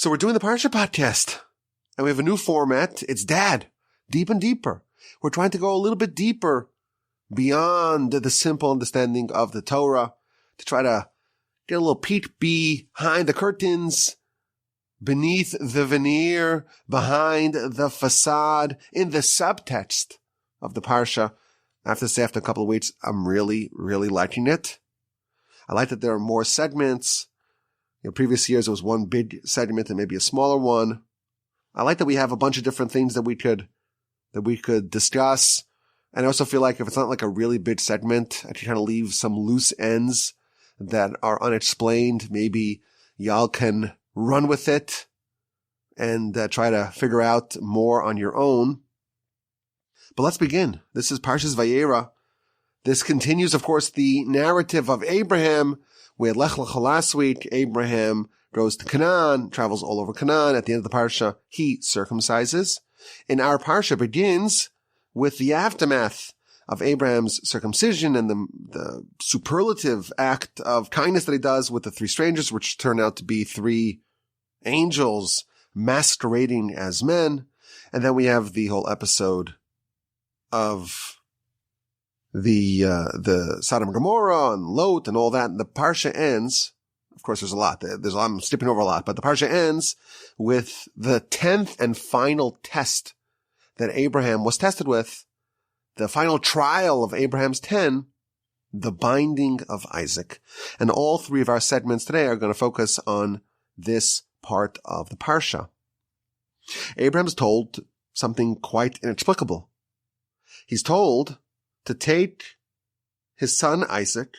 So we're doing the Parsha podcast, and we have a new format. It's Dad, deep and deeper. We're trying to go a little bit deeper beyond the simple understanding of the Torah to try to get a little peek behind the curtains, beneath the veneer, behind the facade, in the subtext of the Parsha. I have to say, after a couple of weeks, I'm really, really liking it. I like that there are more segments. Previous years, it was one big segment and maybe a smaller one. I like that we have a bunch of different things that we could discuss. And I also feel like if it's not like a really big segment, I can kind of leave some loose ends that are unexplained. Maybe y'all can run with it and try to figure out more on your own. But let's begin. This is Parshas Vayeira. This continues, of course, the narrative of Abraham. We had Lech Lecha last week. Abraham goes to Canaan, travels all over Canaan. At the end of the Parsha, he circumcises. And our Parsha begins with the aftermath of Abraham's circumcision and the superlative act of kindness that he does with the three strangers, which turn out to be three angels masquerading as men. And then we have the whole episode of the Sodom and Gomorrah and Lot and all that. And the Parsha ends, of course, there's a lot. I'm skipping over a lot, but the Parsha ends with the 10th and final test that Abraham was tested with, the final trial of Abraham's 10, the binding of Isaac. And all three of our segments today are going to focus on this part of the Parsha. Abraham's told something quite inexplicable. He's told to take his son Isaac,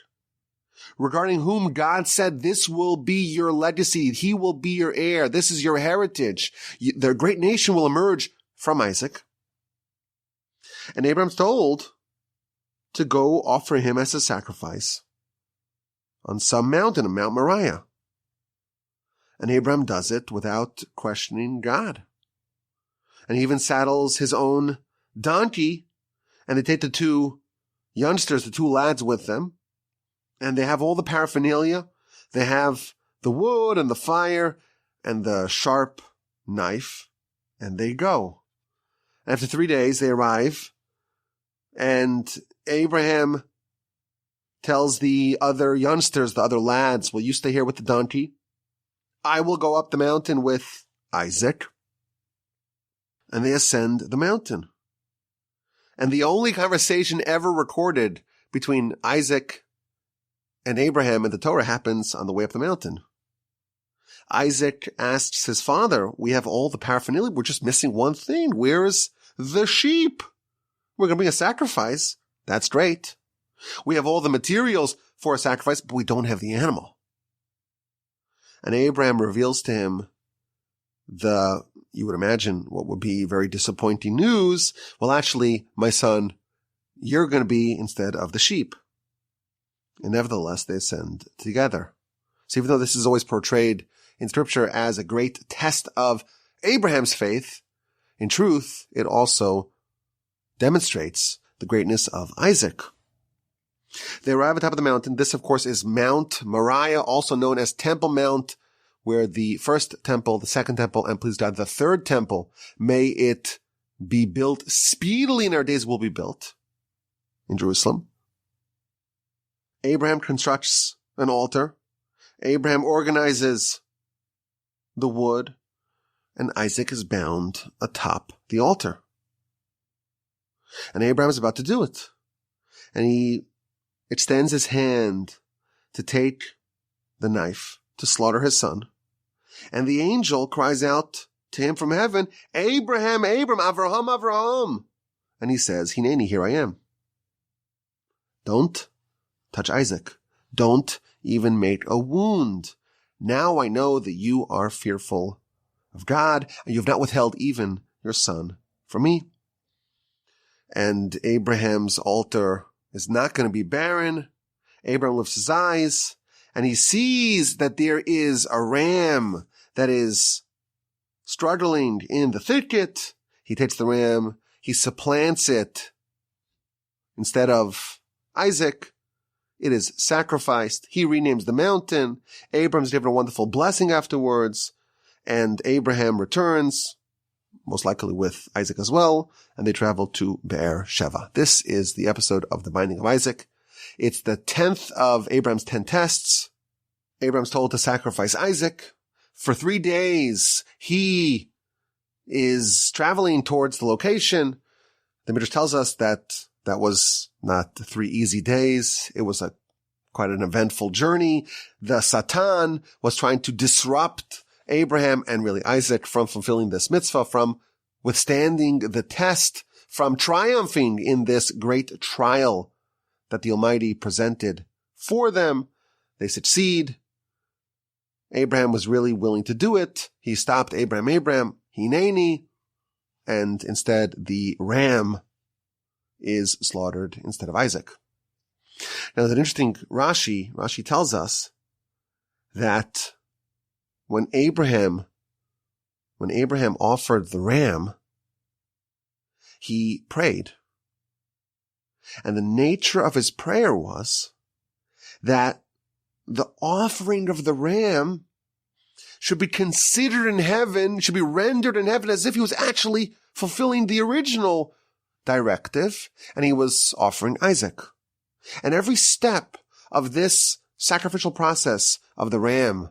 regarding whom God said, this will be your legacy. He will be your heir. This is your heritage. The great nation will emerge from Isaac. And Abraham's told to go offer him as a sacrifice on some mountain, Mount Moriah. And Abraham does it without questioning God. And he even saddles his own donkey, and they take the two youngsters, the two lads with them, and they have all the paraphernalia. They have the wood and the fire and the sharp knife, and they go. After 3 days, they arrive, and Abraham tells the other youngsters, the other lads, will you stay here with the donkey? I will go up the mountain with Isaac. And they ascend the mountain. And the only conversation ever recorded between Isaac and Abraham in the Torah happens on the way up the mountain. Isaac asks his father, we have all the paraphernalia, we're just missing one thing. Where's the sheep? We're going to bring a sacrifice. That's great. We have all the materials for a sacrifice, but we don't have the animal. And Abraham reveals to him you would imagine what would be very disappointing news. Well, actually, my son, you're going to be instead of the sheep. And nevertheless, they ascend together. So even though this is always portrayed in Scripture as a great test of Abraham's faith, in truth, it also demonstrates the greatness of Isaac. They arrive at the top of the mountain. This, of course, is Mount Moriah, also known as Temple Mount, where the first temple, the second temple, and please God, the third temple, may it be built speedily in our days, will be built in Jerusalem. Abraham constructs an altar. Abraham organizes the wood, and Isaac is bound atop the altar. And Abraham is about to do it. And he extends his hand to take the knife to slaughter his son. And the angel cries out to him from heaven, Abraham, Abraham, Avraham, Avraham. And he says, Hineni, here I am. Don't touch Isaac. Don't even make a wound. Now I know that you are fearful of God, and you have not withheld even your son from me. And Abraham's altar is not going to be barren. Abraham lifts his eyes, and he sees that there is a ram that is struggling in the thicket. He takes the ram, he supplants it. Instead of Isaac, it is sacrificed. He renames the mountain. Abram's given a wonderful blessing afterwards. And Abraham returns, most likely with Isaac as well, and they travel to Be'er Sheva. This is the episode of the binding of Isaac. It's the 10th of Abraham's 10 tests. Abraham's told to sacrifice Isaac. For 3 days, he is traveling towards the location. The Midrash tells us that that was not 3 easy days. It was quite an eventful journey. The Satan was trying to disrupt Abraham and really Isaac from fulfilling this mitzvah, from withstanding the test, from triumphing in this great trial that the Almighty presented for them. They succeed. Abraham was really willing to do it. He stopped Abraham, Hineni, and instead the ram is slaughtered instead of Isaac. Now, there's an interesting Rashi. Rashi tells us that when Abraham offered the ram, he prayed. And the nature of his prayer was that the offering of the ram should be considered in heaven, should be rendered in heaven as if he was actually fulfilling the original directive, and he was offering Isaac. And every step of this sacrificial process of the ram,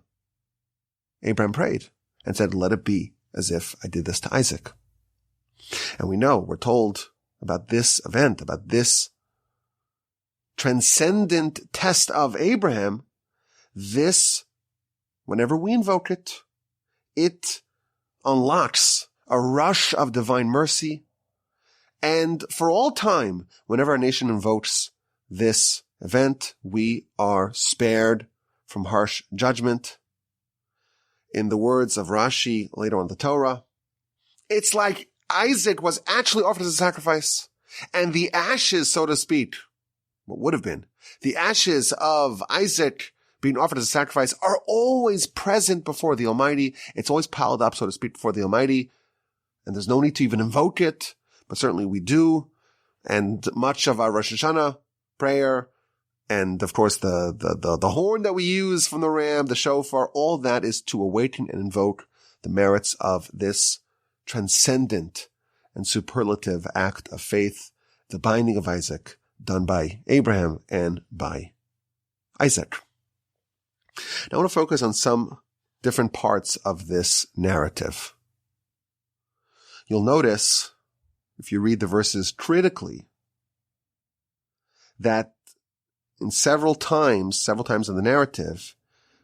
Abraham prayed and said, let it be as if I did this to Isaac. And we're told about this event, about this transcendent test of Abraham. This, whenever we invoke it, it unlocks a rush of divine mercy. And for all time, whenever our nation invokes this event, we are spared from harsh judgment. In the words of Rashi later on in the Torah, it's like Isaac was actually offered as a sacrifice, and the ashes, so to speak, what would have been, the ashes of Isaac being offered as a sacrifice are always present before the Almighty. It's always piled up, so to speak, before the Almighty, and there's no need to even invoke it, but certainly we do. And much of our Rosh Hashanah prayer, and of course the horn that we use from the ram, the shofar, all that is to awaken and invoke the merits of this transcendent and superlative act of faith, the binding of Isaac, done by Abraham and by Isaac. Now I want to focus on some different parts of this narrative. You'll notice, if you read the verses critically, that in several times in the narrative,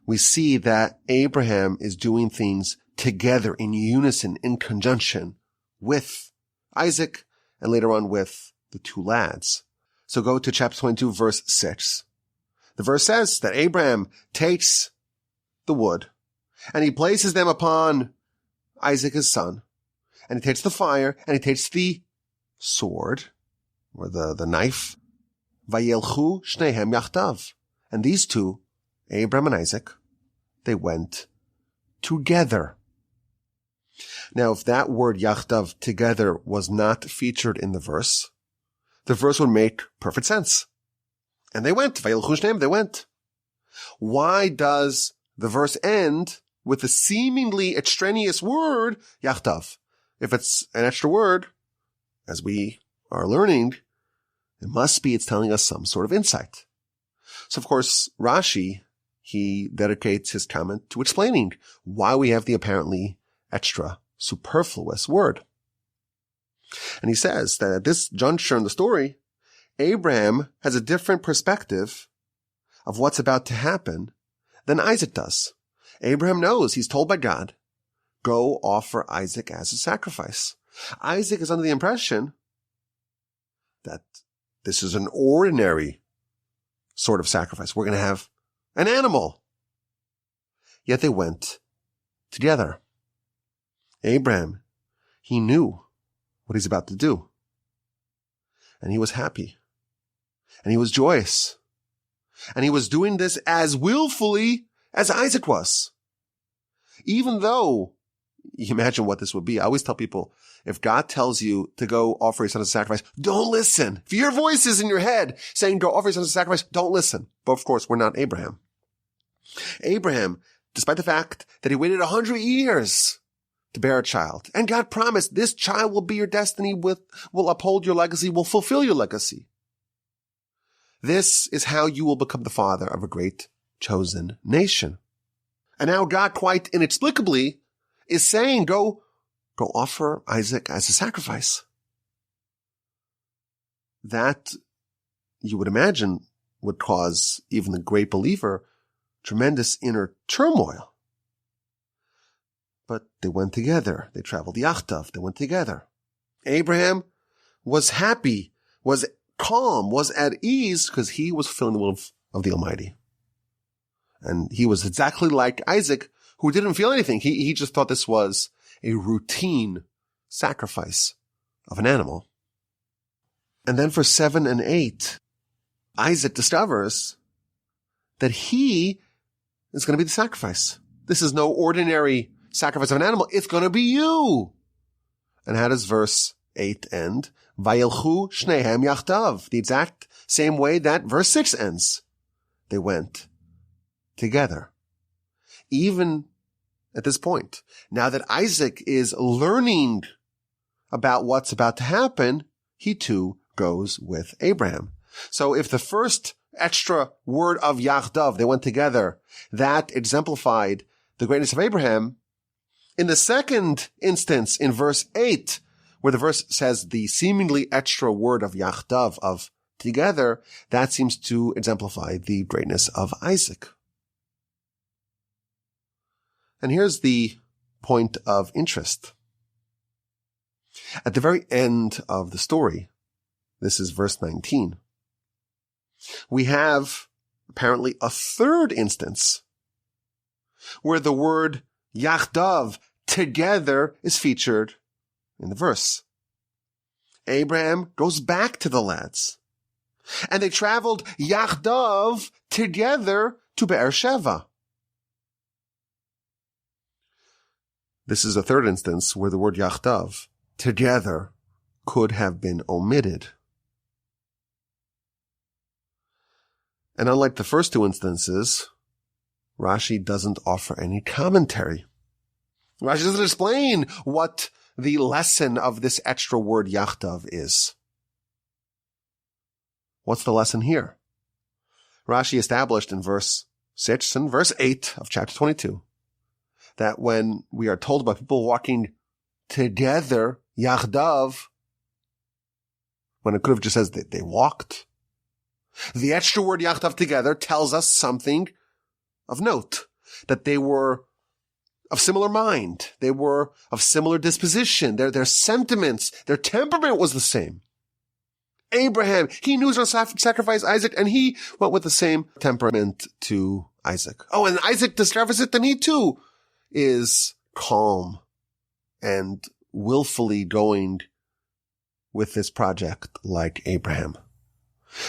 we see that Abraham is doing things together in unison, in conjunction with Isaac and later on with the 2 lads. So go to chapter 22, verse 6. The verse says that Abraham takes the wood and he places them upon Isaac, his son, and he takes the fire and he takes the sword or the knife. Vayelchu shnehem yachtav. And these two, Abraham and Isaac, they went together. Now, if that word yachtav, together, was not featured in the verse would make perfect sense. And they went. Vayelchu shnehem, they went. Why does the verse end with a seemingly extraneous word, yachtav? If it's an extra word, as we are learning, it's telling us some sort of insight. So, of course, Rashi, he dedicates his comment to explaining why we have the apparently extra superfluous word. And he says that at this juncture in the story, Abraham has a different perspective of what's about to happen than Isaac does. Abraham knows he's told by God, go offer Isaac as a sacrifice. Isaac is under the impression that this is an ordinary sort of sacrifice. We're going to have an animal. Yet they went together. Abraham, he knew what he's about to do. And he was happy. And he was joyous. And he was doing this as willfully as Isaac was. Even though, you imagine what this would be. I always tell people, if God tells you to go offer your son as a sacrifice, don't listen. If your voice is in your head saying go offer your son as a sacrifice, don't listen. But of course, we're not Abraham. Abraham despite the fact that he waited 100 years to bear a child. And God promised this child will be your destiny, will uphold your legacy, will fulfill your legacy. This is how you will become the father of a great chosen nation. And now God quite inexplicably is saying, go offer Isaac as a sacrifice. That, you would imagine, would cause even the great believer tremendous inner turmoil. But they went together. They traveled atop. They went together. Abraham was happy, was calm, was at ease because he was fulfilling the will of the Almighty. And he was exactly like Isaac, who didn't feel anything. He just thought this was a routine sacrifice of an animal. And then for 7 and 8, Isaac discovers that he is going to be the sacrifice. This is no ordinary sacrifice of an animal. It's going to be you. And how does verse 8 end? Vayilchu shnehem yachtav. The exact same way that verse 6 ends. They went together. Even at this point, now that Isaac is learning about what's about to happen, he too goes with Abraham. So if the first extra word of yachdav, they went together, that exemplified the greatness of Abraham, in the second instance, in verse 8, where the verse says the seemingly extra word of yachdav, of together, that seems to exemplify the greatness of Isaac. And here's the point of interest. At the very end of the story, this is verse 19, we have apparently a third instance where the word yachdav, together, is featured in the verse. Abraham goes back to the lads, and they traveled yachdav, together, to Beersheba. This is a third instance where the word yachdav, together, could have been omitted. And unlike the first two instances, Rashi doesn't offer any commentary. Rashi doesn't explain what the lesson of this extra word yachdav is. What's the lesson here? Rashi established in verse 6 and verse 8 of chapter 22 that when we are told about people walking together, yachdav, when it could have just said that they walked, the extra word yachdav, together, tells us something of note, that they were of similar mind, they were of similar disposition, their sentiments, their temperament was the same. Abraham, he knew he was going to sacrifice Isaac, and he went with the same temperament to Isaac. Oh, and Isaac discovers it, then he too is calm and willfully going with this project like Abraham.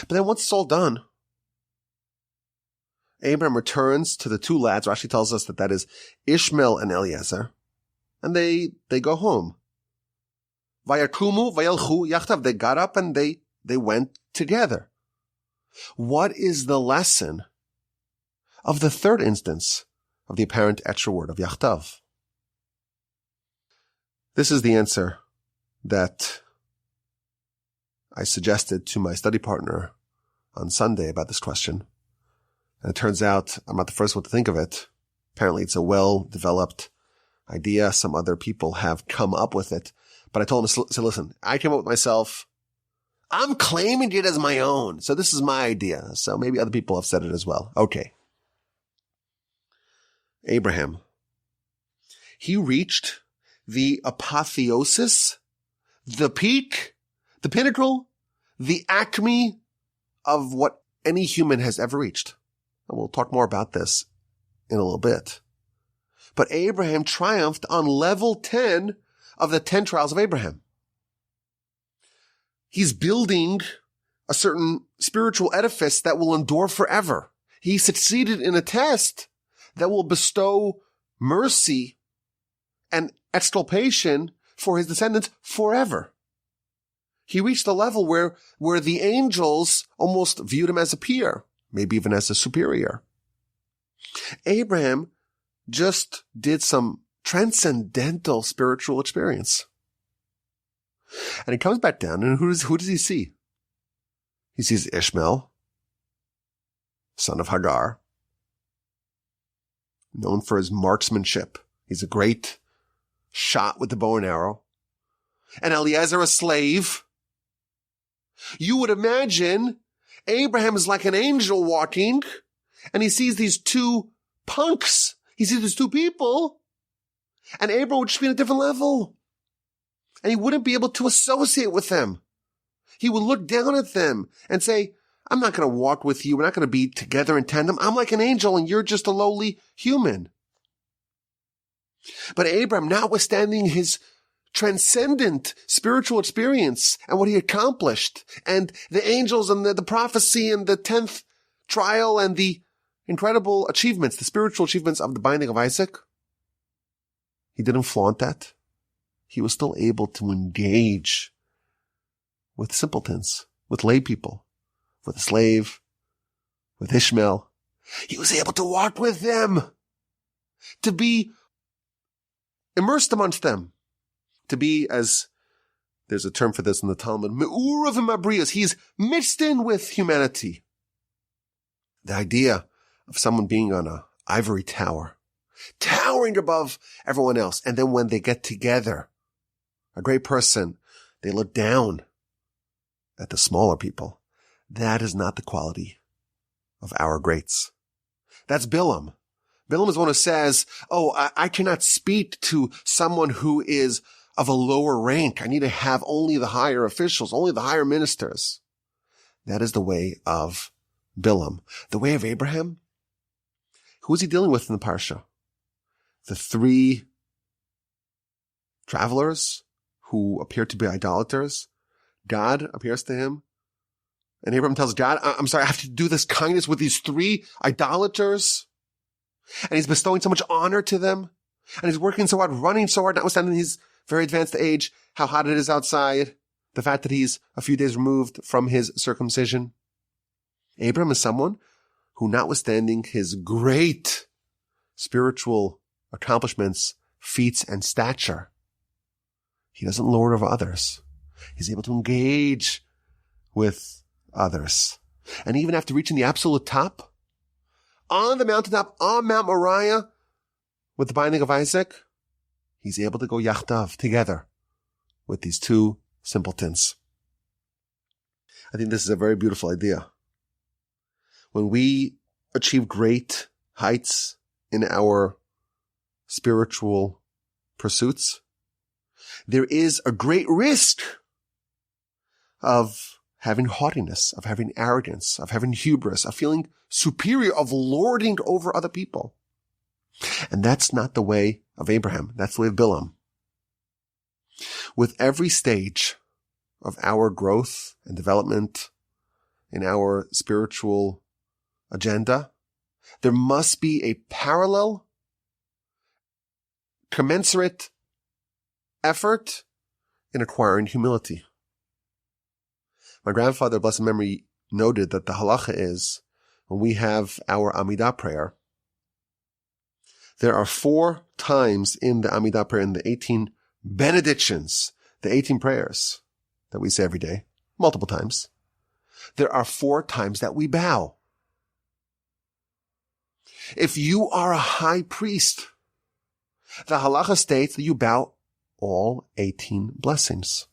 But then once it's all done, Abraham returns to the two lads. Rashi tells us that is Ishmael and Eliezer, and they go home. Vayakumu vayelchu yachtav. They got up and they went together. What is the lesson of the third instance of the apparent extra word of yachtav? This is the answer that I suggested to my study partner on Sunday about this question. And it turns out I'm not the first one to think of it. Apparently it's a well-developed idea. Some other people have come up with it. But I told him, so listen, I came up with myself. I'm claiming it as my own. So this is my idea. So maybe other people have said it as well. Okay. Abraham. He reached the apotheosis, the peak, the pinnacle, the acme of what any human has ever reached. And we'll talk more about this in a little bit. But Abraham triumphed on level 10 of the 10 trials of Abraham. He's building a certain spiritual edifice that will endure forever. He succeeded in a test that will bestow mercy and exculpation for his descendants forever. He reached a level where the angels almost viewed him as a peer, maybe even as a superior. Abraham just did some transcendental spiritual experience. And he comes back down, and who does he see? He sees Ishmael, son of Hagar, known for his marksmanship. He's a great shot with the bow and arrow. And Eliezer, a slave. You would imagine Abraham is like an angel walking, and he sees these two punks. He sees these two people, and Abraham would just be on a different level. And he wouldn't be able to associate with them. He would look down at them and say, I'm not going to walk with you. We're not going to be together in tandem. I'm like an angel, and you're just a lowly human. But Abraham, notwithstanding his transcendent spiritual experience and what he accomplished, and the angels and the prophecy and the 10th trial and the incredible achievements, the spiritual achievements of the binding of Isaac, he didn't flaunt that. He was still able to engage with simpletons, with lay people, with a slave, with Ishmael. He was able to walk with them, to be immersed amongst them, to be, as there's a term for this in the Talmud, me'urav v'mabrius. He's mixed in with humanity. The idea of someone being on an ivory tower, towering above everyone else, and then when they get together, a great person, they look down at the smaller people. That is not the quality of our greats. That's Bilam. Bilam is one who says, I cannot speak to someone who is of a lower rank. I need to have only the higher officials, only the higher ministers. That is the way of Bilam. The way of Abraham? Who is he dealing with in the Parsha? The 3 travelers who appear to be idolaters. God appears to him, and Abraham tells God, I'm sorry, I have to do this kindness with these 3 idolaters. And he's bestowing so much honor to them. And he's working so hard, running so hard, notwithstanding his very advanced age, how hot it is outside, the fact that he's a few days removed from his circumcision. Abraham is someone who, notwithstanding his great spiritual accomplishments, feats, and stature, he doesn't lord over others. He's able to engage with others. And even after reaching the absolute top, on the mountaintop, on Mount Moriah, with the binding of Isaac, he's able to go yachdav, together, with these 2 simpletons. I think this is a very beautiful idea. When we achieve great heights in our spiritual pursuits, there is a great risk of having haughtiness, of having arrogance, of having hubris, of feeling superior, of lording over other people. And that's not the way of Abraham. That's the way of Bilam. With every stage of our growth and development in our spiritual agenda, there must be a parallel, commensurate effort in acquiring humility. My grandfather, blessed memory, noted that the halacha is, when we have our Amidah prayer, there are 4 times in the Amidah prayer, in the 18 benedictions, the 18 prayers that we say every day, multiple times, there are 4 times that we bow. If you are a high priest, the halacha states that you bow all 18 blessings.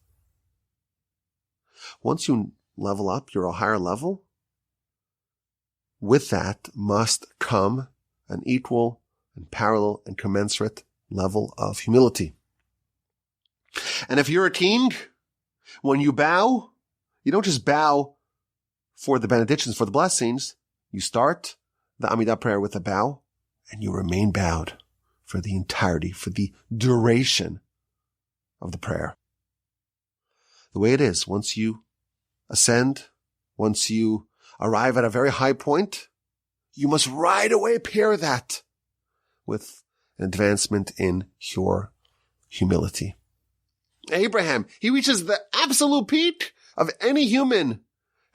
Once you level up, you're a higher level. With that must come an equal and parallel and commensurate level of humility. And if you're a king, when you bow, you don't just bow for the benedictions, for the blessings. You start the Amidah prayer with a bow, and you remain bowed for the entirety, for the duration of the prayer. The way it is, once you ascend, once you arrive at a very high point, you must right away pair that with an advancement in your humility. Abraham, he reaches the absolute peak of any human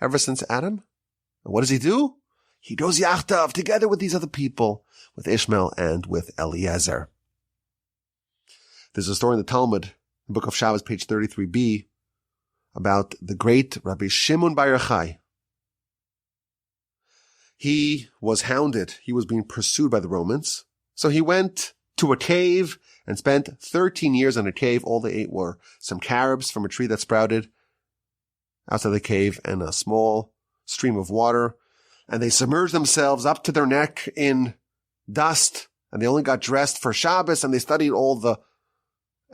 ever since Adam. And what does he do? he goes yachtav together with these other people, with Ishmael and with Eliezer. There's a story in the Talmud, the book of Shabbos, page 33b, about the great Rabbi Shimon Bar Yochai. He was hounded. He was being pursued by the Romans. So he went to a cave and spent 13 years in a cave. All they ate were some carobs from a tree that sprouted outside the cave and a small stream of water. And they submerged themselves up to their neck in dust. And they only got dressed for Shabbos, and they studied all the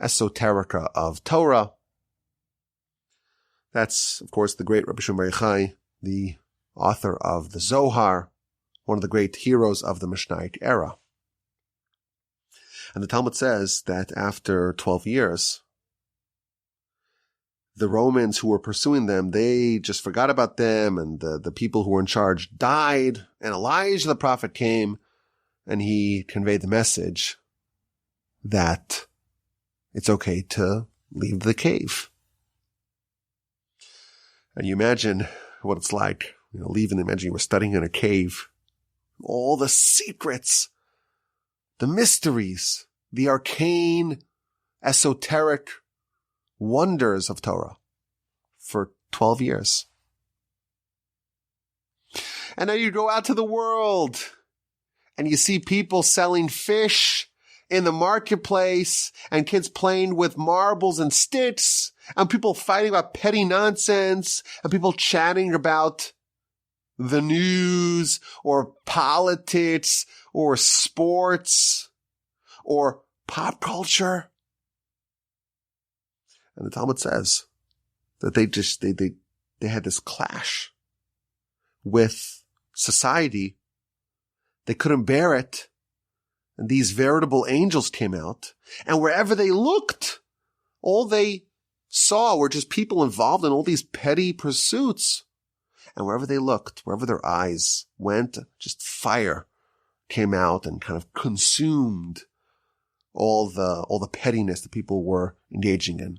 esoterica of Torah. That's, of course, the great Rabbi Shimon Bar Yochai, the author of the Zohar, one of the great heroes of the Mishnaic era. And the Talmud says that after 12 years, the Romans who were pursuing them, they just forgot about them, and the people who were in charge died, and Elijah the prophet came, and he conveyed the message that it's okay to leave the cave. And you imagine what it's like, leaving. Imagine you were studying in a cave. All the secrets, the mysteries, the arcane, esoteric wonders of Torah for 12 years. And now you go out to the world and you see people selling fish in the marketplace, and kids playing with marbles and sticks, and people fighting about petty nonsense, and people chatting about the news or politics or sports or pop culture. And the Talmud says that they had this clash with society. They couldn't bear it. And these veritable angels came out, and wherever they looked, all they saw were just people involved in all these petty pursuits. And wherever they looked, wherever their eyes went, just fire came out and kind of consumed all the pettiness that people were engaging in.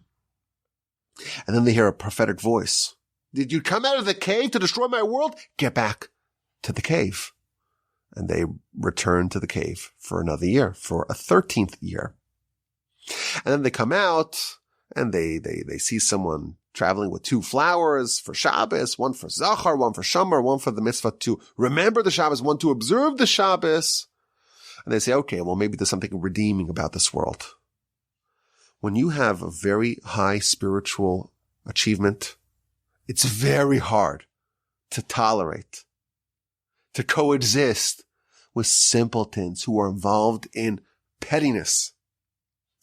And then they hear a prophetic voice. Did you come out of the cave to destroy my world? Get back to the cave. And they return to the cave for another year, for a 13th year. And then they come out and they see someone traveling with 2 flowers for Shabbos, one for Zachar, one for Shamar, one for the mitzvah to remember the Shabbos, one to observe the Shabbos. And they say, okay, well, maybe there's something redeeming about this world. When you have a very high spiritual achievement, it's very hard to tolerate, to coexist with simpletons who are involved in pettiness.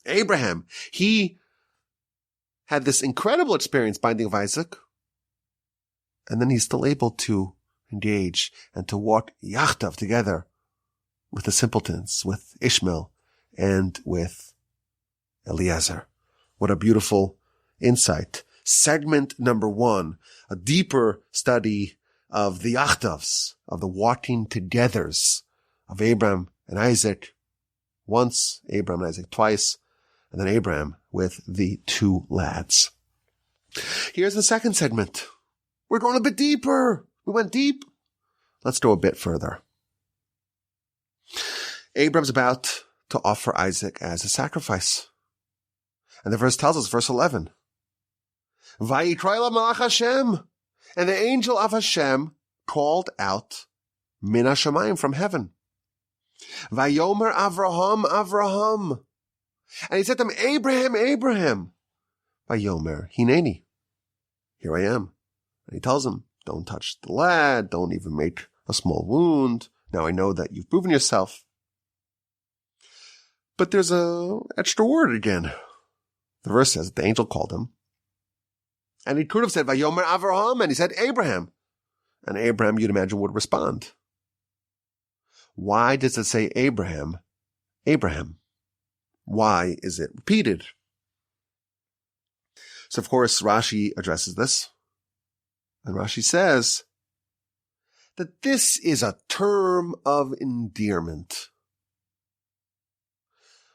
Abraham, he had this incredible experience binding of Isaac, and then he's still able to engage and to walk yachtav together with the simpletons, with Ishmael and with Eliezer. What a beautiful insight. Segment number 1, a deeper study of the yachtavs, of the walking togethers of Abraham and Isaac once, Abraham and Isaac twice, and then Abraham with the 2 lads. Here's the second segment. We're going a bit deeper. We went deep. Let's go a bit further. Abraham's about to offer Isaac as a sacrifice. And the verse tells us, verse 11, Vayikra la malach Hashem, and the angel of Hashem called out min hashamayim, from heaven. Vayomer Avraham, Avraham. And he said to him, Abraham, Abraham. Vayomer hineni, here I am. And he tells him, don't touch the lad, don't even make a small wound. Now I know that you've proven yourself. But there's a extra word again. The verse says the angel called him. And he could have said, Vayomer Avraham, and he said, Abraham. And Abraham, you'd imagine, would respond. Why does it say Abraham, Abraham? Why is it repeated? So, of course, Rashi addresses this. And Rashi says that this is a term of endearment.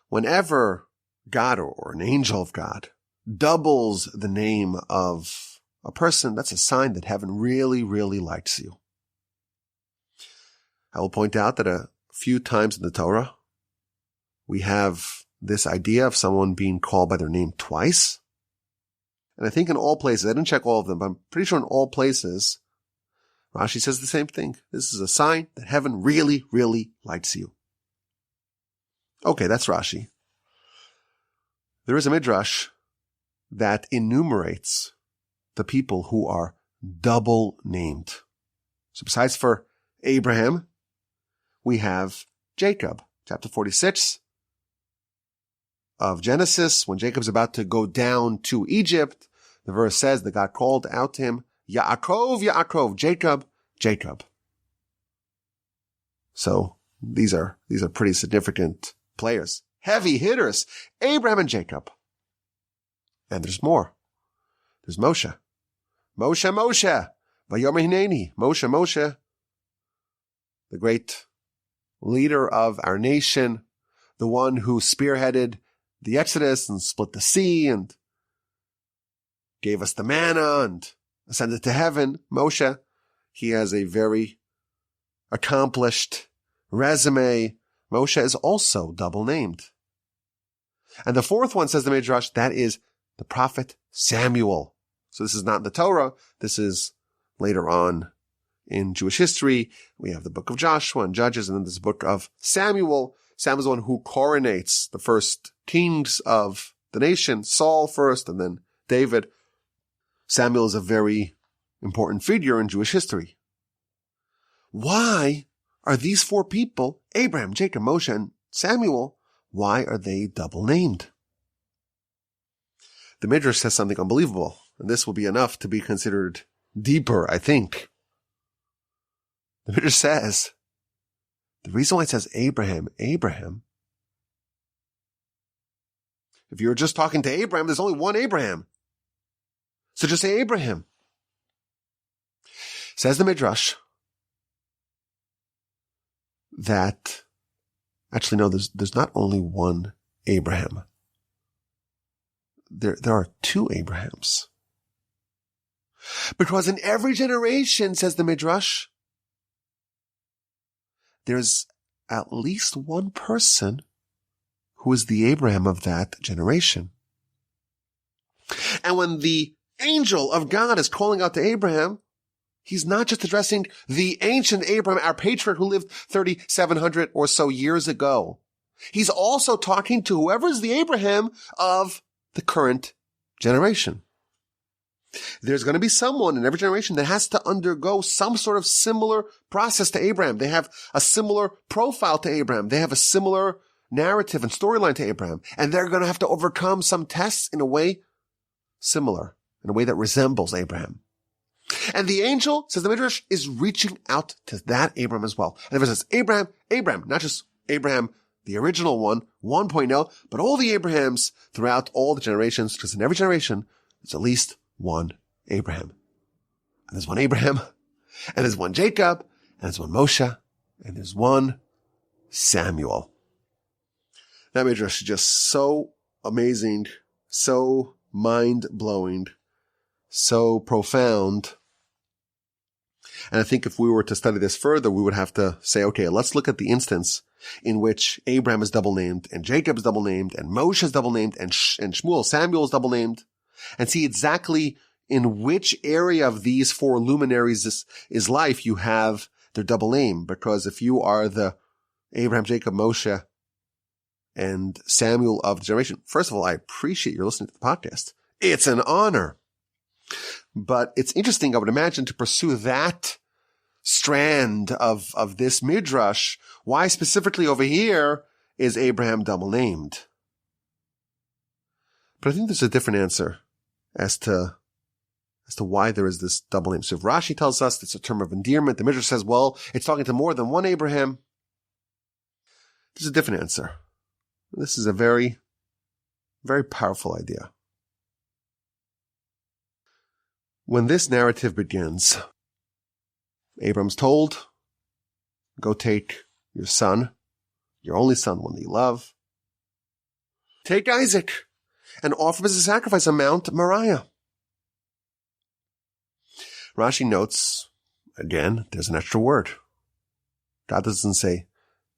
Whenever God or an angel of God doubles the name of a person, that's a sign that heaven really, really likes you. I will point out that a few times in the Torah, we have this idea of someone being called by their name twice. And I think in all places, I didn't check all of them, but I'm pretty sure in all places, Rashi says the same thing. This is a sign that heaven really, really likes you. Okay, that's Rashi. There is a midrash that enumerates the people who are double named. So besides for Abraham, we have Jacob, chapter 46 of Genesis. When Jacob's about to go down to Egypt, the verse says that God called out to him, Yaakov, Yaakov, Jacob, Jacob. So these are pretty significant players. Heavy hitters, Abraham and Jacob. And there's more. There's Moshe. Moshe. Vayomer Hineni. Moshe. The great leader of our nation. The one who spearheaded the Exodus and split the sea and gave us the manna and ascended to heaven. Moshe. He has a very accomplished resume. Moshe is also double named. And the fourth one, says the Midrash, that is the prophet Samuel. So this is not in the Torah. This is later on in Jewish history. We have the book of Joshua and Judges, and then this book of Samuel. Samuel is the one who coronates the first kings of the nation, Saul first, and then David. Samuel is a very important figure in Jewish history. Why are these four people, Abraham, Jacob, Moshe, and Samuel, why are they double named? The Midrash says something unbelievable, and this will be enough to be considered deeper, I think. The Midrash says, the reason why it says Abraham, if you're just talking to Abraham, there's only one Abraham. So just say Abraham. Says the Midrash that, actually no, there's not only one Abraham. There are two Abrahams. Because in every generation, says the Midrash, there's at least one person who is the Abraham of that generation. And when the angel of God is calling out to Abraham, he's not just addressing the ancient Abraham, our patriarch who lived 3,700 or so years ago. He's also talking to whoever's the Abraham of the current generation. There's going to be someone in every generation that has to undergo some sort of similar process to Abraham. They have a similar profile to Abraham. They have a similar narrative and storyline to Abraham. And they're going to have to overcome some tests in a way similar, in a way that resembles Abraham. And the angel, says the Midrash, is reaching out to that Abraham as well. And the verse says, Abraham, not just Abraham, the original one, 1.0, but all the Abrahams throughout all the generations, because in every generation, there's at least one Abraham. And there's one Abraham, and there's one Jacob, and there's one Moshe, and there's one Samuel. That Midrash is just so amazing, so mind-blowing, so profound. And I think if we were to study this further, we would have to say, okay, let's look at the instance in which Abraham is double named, and Jacob is double named, and Moshe is double named, and Shmuel, Samuel is double named, and see exactly in which area of these four luminaries is life you have their double name. Because if you are the Abraham, Jacob, Moshe, and Samuel of the generation, first of all, I appreciate your listening to the podcast. It's an honor. But it's interesting, I would imagine, to pursue that strand of this midrash. Why specifically over here is Abraham double named? But I think there's a different answer as to why there is this double name. So if Rashi tells us it's a term of endearment, the midrash says, well, it's talking to more than one Abraham. There's a different answer. This is a very, very powerful idea. When this narrative begins, Abram's told, go take your son, your only son, one that you love. Take Isaac and offer him as a sacrifice on Mount Moriah. Rashi notes, again, there's an extra word. God doesn't say,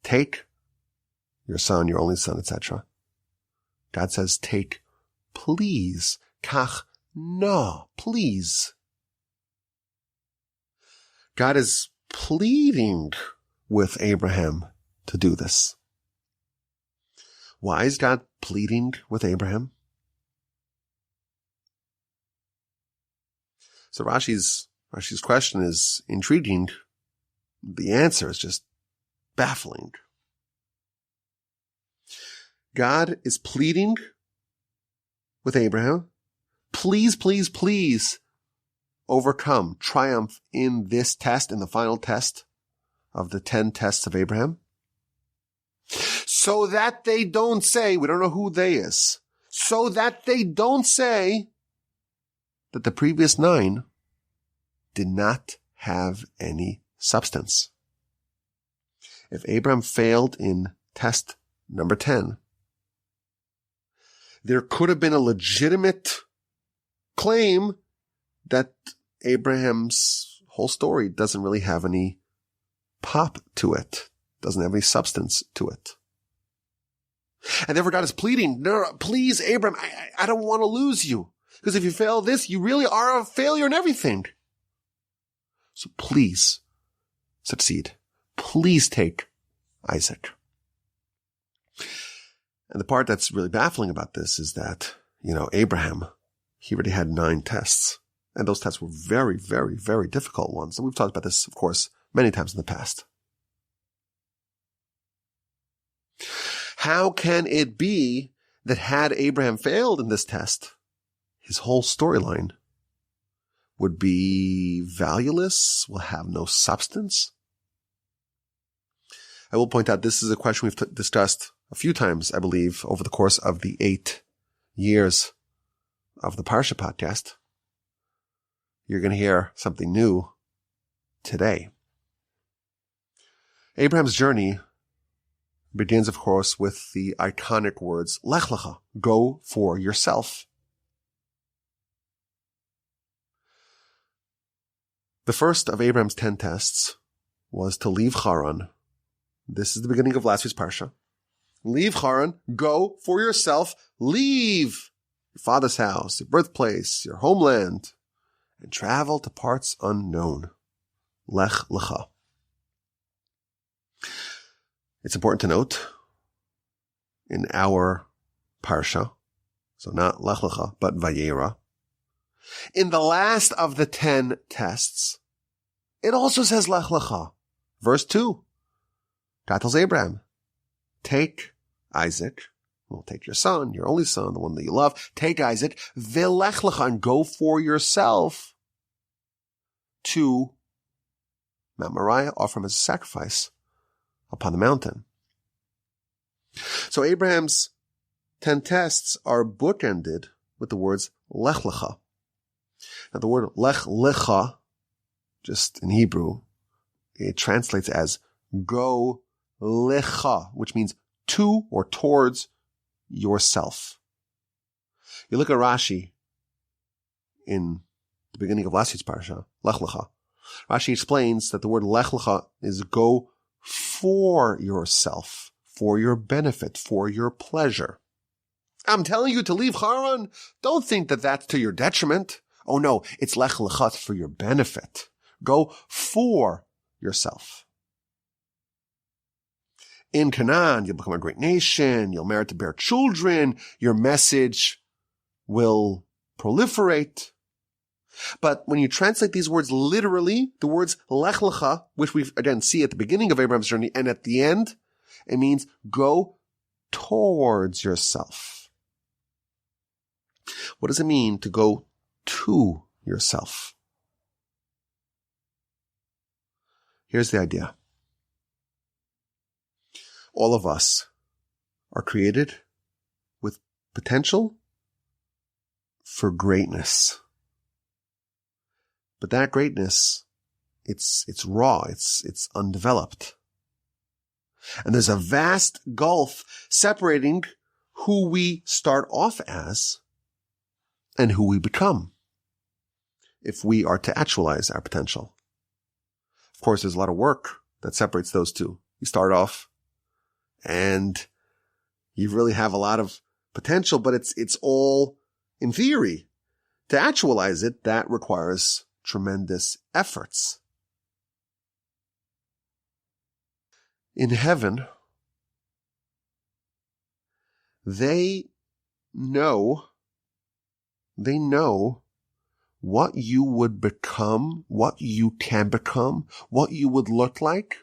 take your son, your only son, etc. God says, take, please. Kach na, please. God is pleading with Abraham to do this. Why is God pleading with Abraham? So Rashi's question is intriguing. The answer is just baffling. God is pleading with Abraham, please, please, please overcome, triumph in this test, in the final test of the 10 tests of Abraham, so that they don't say, we don't know who they is, so that they don't say that the previous 9 did not have any substance. If Abraham failed in test number 10, there could have been a legitimate claim that Abraham's whole story doesn't really have any pop to it, doesn't have any substance to it. And therefore God is pleading, no, please, Abraham, I don't want to lose you. Because if you fail this, you really are a failure in everything. So please succeed. Please take Isaac. And the part that's really baffling about this is that, Abraham, he already had 9 tests. And those tests were very, very, very difficult ones. And we've talked about this, of course, many times in the past. How can it be that had Abraham failed in this test, his whole storyline would be valueless, will have no substance? I will point out this is a question we've discussed a few times, I believe, over the course of the 8 years of the Parsha podcast. You're going to hear something new today. Abraham's journey begins, of course, with the iconic words, Lech lecha, go for yourself. The first of Abraham's 10 tests was to leave Haran. This is the beginning of last week's Parsha. Leave Haran, go for yourself, leave your father's house, your birthplace, your homeland, and travel to parts unknown. Lech lecha. It's important to note, in our Parsha, so not Lech lecha, but Vayeira, in the last of the 10 tests, it also says Lech lecha. Verse 2, God tells Abraham, take Isaac, take your son, your only son, the one that you love, take Isaac, velech lecha, and go for yourself to Mount Moriah, offer him as a sacrifice upon the mountain. So Abraham's 10 tests are bookended with the words Lech lecha. Now the word Lech lecha, just in Hebrew, it translates as go lecha, which means to or towards yourself. You look at Rashi in the beginning of last week's Parsha, Lech lecha. Rashi explains that the word Lech lecha is go for yourself, for your benefit, for your pleasure. I'm telling you to leave Haran. Don't think that that's to your detriment. Oh no, it's Lech lecha for your benefit. Go for yourself. In Canaan, you'll become a great nation. You'll merit to bear children. Your message will proliferate. But when you translate these words literally, the words Lech lecha, which we again see at the beginning of Abraham's journey and at the end, it means go towards yourself. What does it mean to go to yourself? Here's the idea. All of us are created with potential for greatness. But that greatness, it's raw, it's undeveloped. And there's a vast gulf separating who we start off as and who we become if we are to actualize our potential. Of course, there's a lot of work that separates those two. You start off and you really have a lot of potential, but it's all in theory. To actualize it, that requires tremendous efforts. In heaven, they know what you would become, what you can become, what you would look like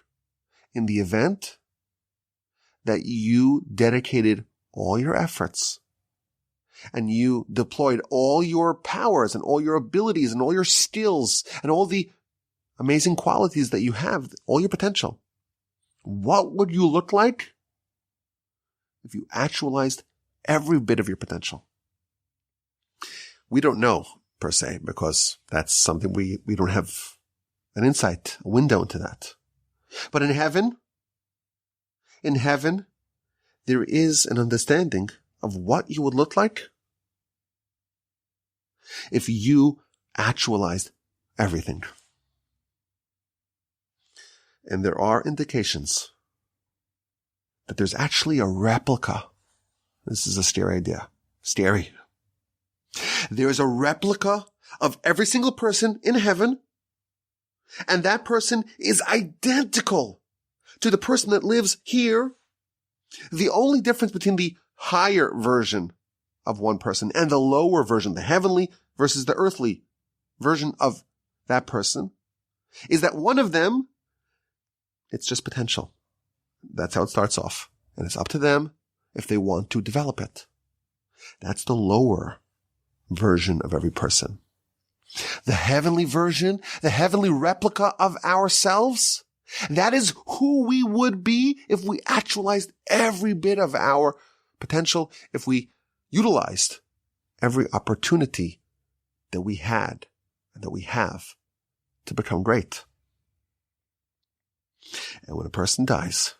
in the event that you dedicated all your efforts and you deployed all your powers and all your abilities and all your skills and all the amazing qualities that you have, all your potential. What would you look like if you actualized every bit of your potential? We don't know, per se, because that's something we don't have an insight, a window into that. But in heaven, there is an understanding of what you would look like if you actualized everything. And there are indications that there's actually a replica. This is a scary idea. Scary. There is a replica of every single person in heaven, and that person is identical to the person that lives here. The only difference between the higher version of one person and the lower version, the heavenly versus the earthly version of that person, is that one of them, it's just potential. That's how it starts off. And it's up to them if they want to develop it. That's the lower version of every person. The heavenly version, the heavenly replica of ourselves, that is who we would be if we actualized every bit of our potential, if we utilized every opportunity that we had and that we have to become great. And when a person dies,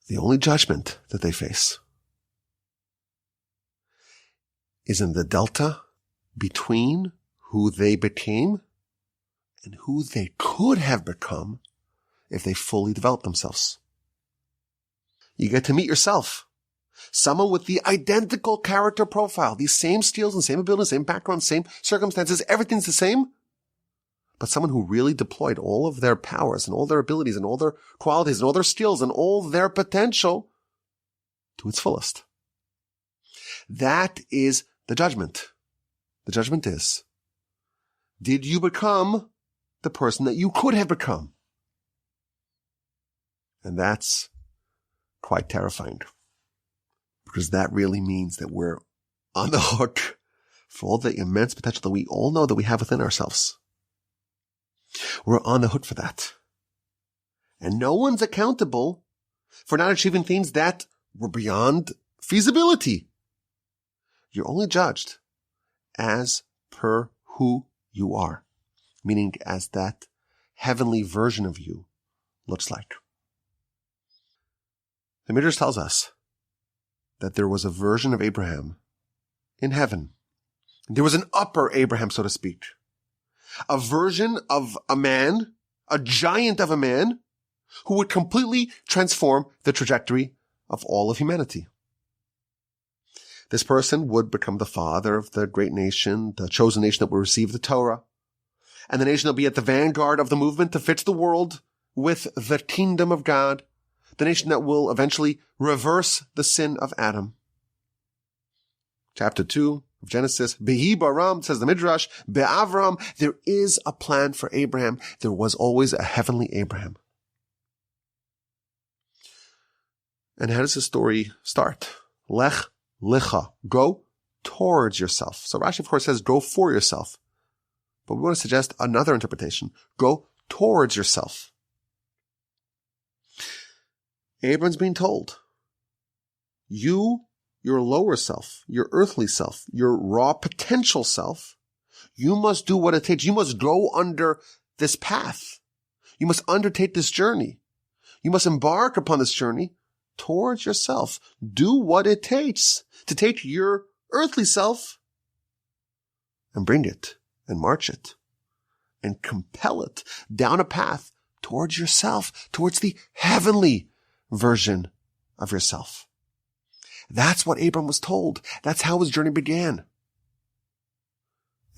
the only judgment that they face is in the delta between who they became and who they could have become if they fully developed themselves. You get to meet yourself. Someone with the identical character profile, these same skills and same abilities, same background, same circumstances, everything's the same. But someone who really deployed all of their powers and all their abilities and all their qualities and all their skills and all their potential to its fullest. That is the judgment. The judgment is, did you become the person that you could have become? And that's quite terrifying, because that really means that we're on the hook for all the immense potential that we all know that we have within ourselves. We're on the hook for that. And no one's accountable for not achieving things that were beyond feasibility. You're only judged as per who you are, meaning as that heavenly version of you looks like. The Midrash tells us that there was a version of Abraham in heaven. There was an upper Abraham, so to speak. A version of a man, a giant of a man, who would completely transform the trajectory of all of humanity. This person would become the father of the great nation, the chosen nation that will receive the Torah, and the nation that will be at the vanguard of the movement to fix the world with the kingdom of God, the nation that will eventually reverse the sin of Adam. Chapter 2 of Genesis, Behi Baram, says the Midrash, Be'avram, there is a plan for Abraham. There was always a heavenly Abraham. And how does the story start? Lech Lecha, go towards yourself. So Rashi, of course, says go for yourself. But we want to suggest another interpretation. Go towards yourself. Abram's being told, you, your lower self, your earthly self, your raw potential self, you must do what it takes. You must go under this path. You must undertake this journey. You must embark upon this journey towards yourself. Do what it takes to take your earthly self and bring it and march it and compel it down a path towards yourself, towards the heavenly version of yourself. That's what Abram was told. That's how his journey began.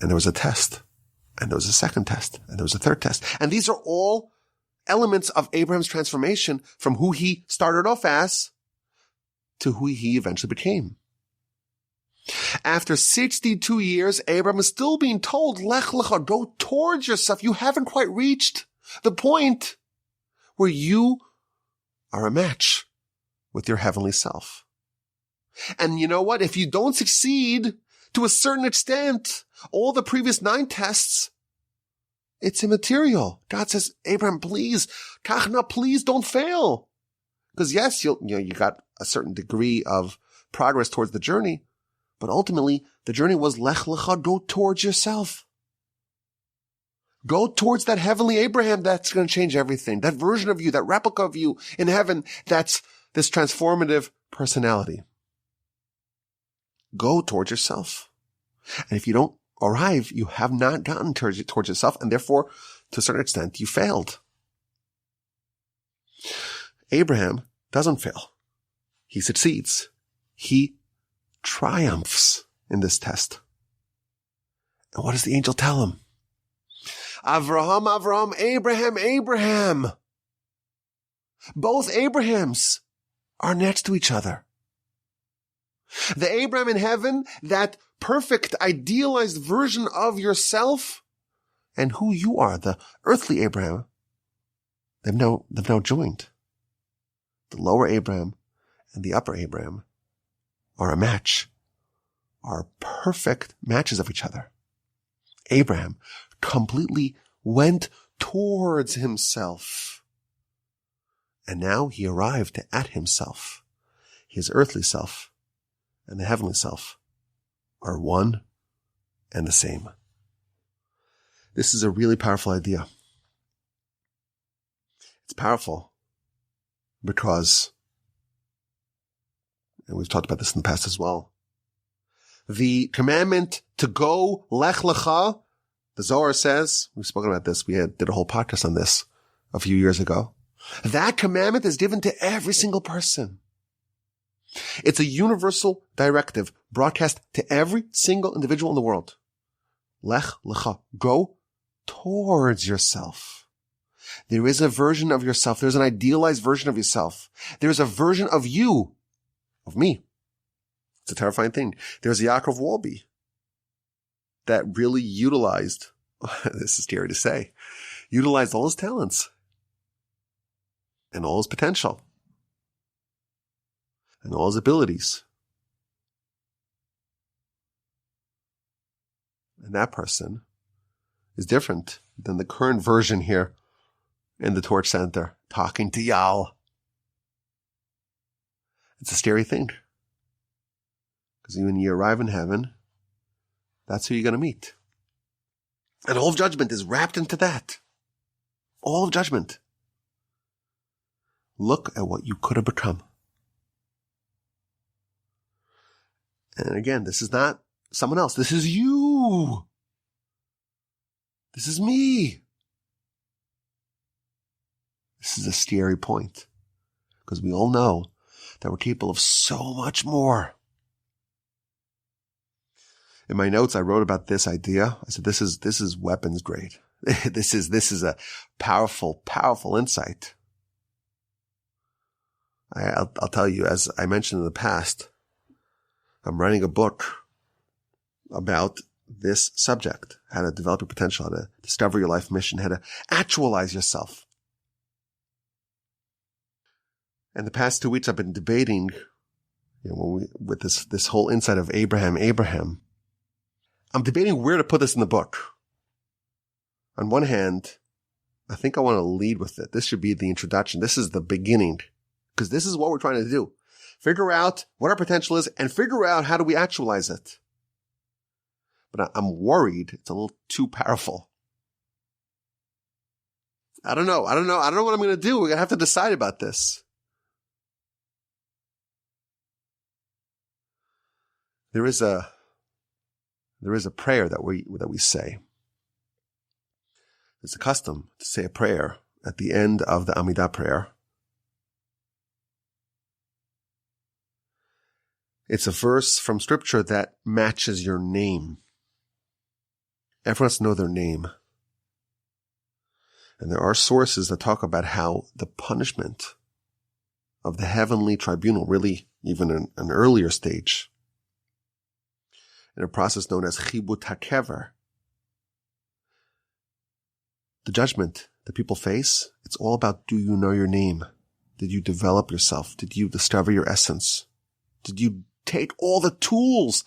And there was a test, and there was a second test, and there was a third test. And these are all elements of Abraham's transformation from who he started off as to who he eventually became. After 62 years, Abraham is still being told, Lech lecha, go towards yourself. You haven't quite reached the point where you are a match with your heavenly self. And you know what? If you don't succeed to a certain extent, all the previous 9 tests, it's immaterial. God says, Abraham, please, kachna, please don't fail. Because yes, you got a certain degree of progress towards the journey, but ultimately the journey was lech lecha, go towards yourself. Go towards that heavenly Abraham that's going to change everything. That version of you, that replica of you in heaven, that's this transformative personality. Go towards yourself. And if you don't arrive, you have not gotten towards yourself, and therefore, to a certain extent, you failed. Abraham doesn't fail. He succeeds. He triumphs in this test. And what does the angel tell him? Avraham, Avraham, Abraham, Abraham. Both Abrahams are next to each other. The Abraham in heaven, that perfect, idealized version of yourself, and who you are, the earthly Abraham, they've now joined. The lower Abraham and the upper Abraham are a match, are perfect matches of each other. Abraham completely went towards himself. And now he arrived at himself. His earthly self and the heavenly self are one and the same. This is a really powerful idea. It's powerful because, and we've talked about this in the past as well, the commandment to go lech lecha, the Zohar says, we've spoken about this, did a whole podcast on this a few years ago. That commandment is given to every single person. It's a universal directive broadcast to every single individual in the world. Lech lecha, go towards yourself. There is a version of yourself. There's an idealized version of yourself. There's a version of you, of me. It's a terrifying thing. There's Yaakov Walby that really utilized, this is scary to say, utilized all his talents and all his potential and all his abilities. And that person is different than the current version here in the Torch Center talking to y'all. It's a scary thing. Because when you arrive in heaven, that's who you're going to meet. And all of judgment is wrapped into that. All of judgment. Look at what you could have become. And again, this is not someone else. This is you. This is me. This is a scary point. Because we all know that we're capable of so much more. In my notes, I wrote about this idea. I said, this is weapons grade. This is a powerful, powerful insight. I'll tell you, as I mentioned in the past, I'm writing a book about this subject, how to develop your potential, how to discover your life mission, how to actualize yourself. And the past 2 weeks I've been debating, with this whole insight of Abraham. I'm debating where to put this in the book. On one hand, I think I want to lead with it. This should be the introduction. This is the beginning. Because this is what we're trying to do. Figure out what our potential is and figure out how do we actualize it. But I'm worried it's a little too powerful. I don't know what I'm going to do. We're going to have to decide about this. There is a prayer that we say. It's a custom to say a prayer at the end of the Amidah prayer. It's a verse from Scripture that matches your name. Everyone has to know their name. And there are sources that talk about how the punishment of the heavenly tribunal, really even in an earlier stage, in a process known as chibut hakever, the judgment that people face, it's all about, do you know your name? Did you develop yourself? Did you discover your essence? Did you take all the tools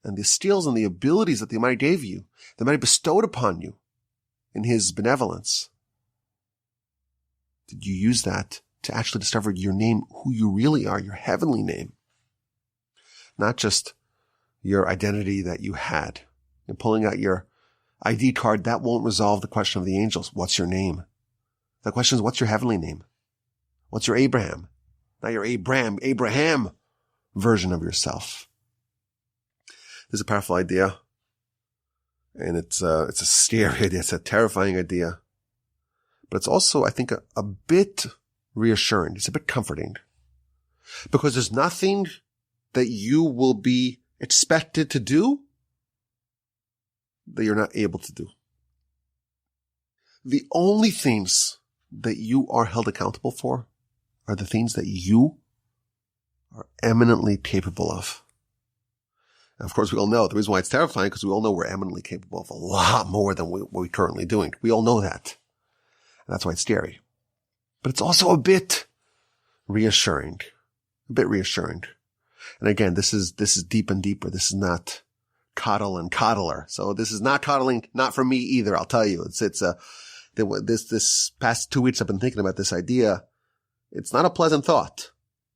and the skills and the abilities that the Almighty gave you, the Almighty bestowed upon you in His benevolence? Did you use that to actually discover your name, who you really are, your heavenly name? Not just your identity that you had. And pulling out your ID card, that won't resolve the question of the angels. What's your name? The question is, what's your heavenly name? What's your Abraham? Not your Abraham version of yourself. This is a powerful idea. And it's a scary idea. It's a terrifying idea. But it's also, I think, a bit reassuring. It's a bit comforting. Because there's nothing that you will be expected to do that you're not able to do. The only things that you are held accountable for are the things that you are eminently capable of. And of course, we all know the reason why it's terrifying, because we all know we're eminently capable of a lot more than what we're currently doing. We all know that. And that's why it's scary. But it's also a bit reassuring. And again, this is deep and deeper. This is not coddle and coddler. So this is not coddling, not for me either. I'll tell you, this past 2 weeks I've been thinking about this idea. It's not a pleasant thought,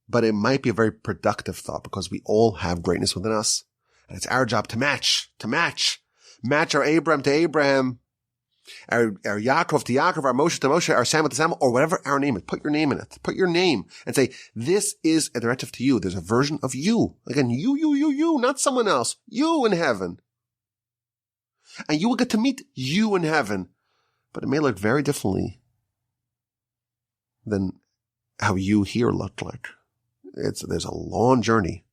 but it might be a very productive thought, because we all have greatness within us. And it's our job to match our Abraham to Abraham, our Yaakov to Yaakov, our Moshe to Moshe, our Samuel to Samuel, or whatever our name is. Put your name in it. Put your name and say, this is a directive to you. There's a version of you. Again, you, not someone else. You in heaven. And you will get to meet you in heaven. But it may look very differently than how you here looked like. There's a long journey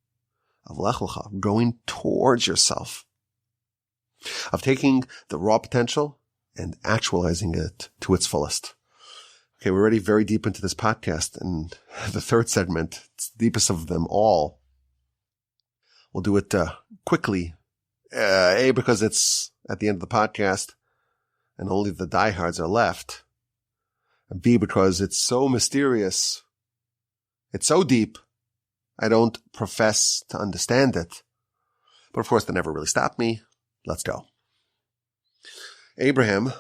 of Lech Lecha, of going towards yourself, of taking the raw potential and actualizing it to its fullest. Okay, we're already very deep into this podcast, and the third segment, it's the deepest of them all. We'll do it quickly. A, because it's at the end of the podcast, and only the diehards are left. And B, because it's so mysterious. It's so deep. I don't profess to understand it. But of course, that never really stopped me. Let's go. Abraham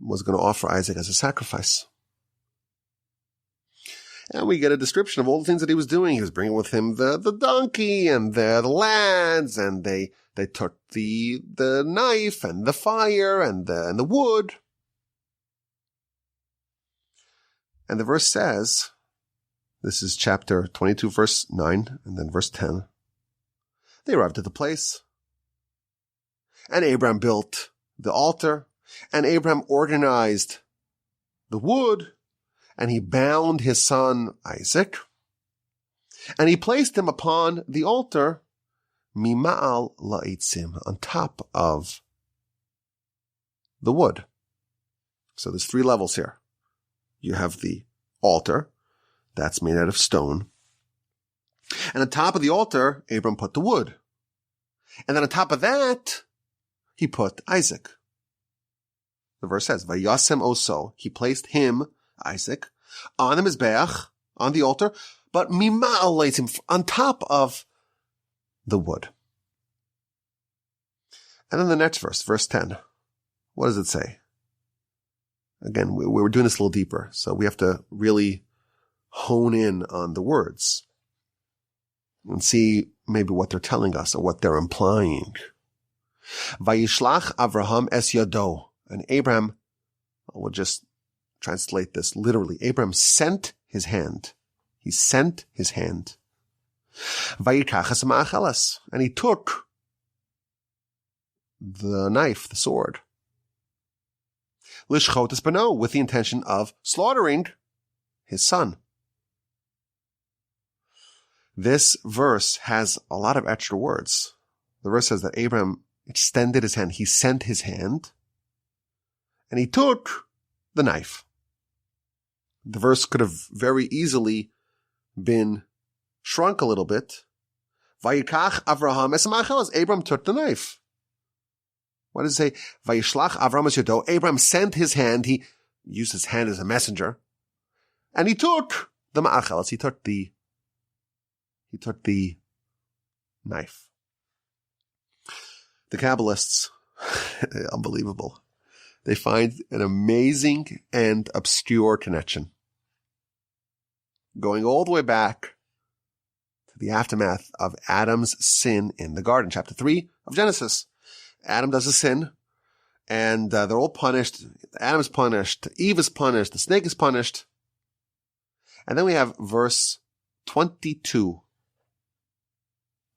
was going to offer Isaac as a sacrifice. And we get a description of all the things that he was doing. He was bringing with him the donkey and the lads, and they took the knife and the fire and the wood. And the verse says, this is chapter 22, verse 9, and then verse 10. They arrived at the place. And Abraham built the altar, and Abraham organized the wood, and he bound his son Isaac, and he placed him upon the altar, mima'al la'itzim, on top of the wood. So there's 3 levels here. You have the altar, that's made out of stone. And on top of the altar, Abram put the wood. And then on top of that, he put Isaac. The verse says, Vayasem oso, he placed him, Isaac, on the Mizbeach, on the altar, but mima'al la'itzim, on top of the wood. And then the next verse, verse 10. What does it say? Again, we're doing this a little deeper, so we have to really hone in on the words and see maybe what they're telling us or what they're implying. Vayishlach Avraham es yado. And Abraham, we'll just translate this literally. Abraham sent his hand. He sent his hand. Vayikach es ma'acheles. And he took the knife, the sword. Lishchot es bano, with the intention of slaughtering his son. This verse has a lot of extra words. The verse says that Abraham extended his hand. He sent his hand, and he took the knife. The verse could have very easily been shrunk a little bit. Vayikach Avraham es ma'achel, Abraham took the knife. What does it say? Vayishlach Avraham es yodo. Abraham sent his hand. He used his hand as a messenger, and he took the ma'achel. He took the knife. The Kabbalists, unbelievable. They find an amazing and obscure connection, going all the way back to the aftermath of Adam's sin in the garden, chapter 3 of Genesis. Adam does a sin, and they're all punished. Adam is punished, Eve is punished, the snake is punished. And then we have verse 22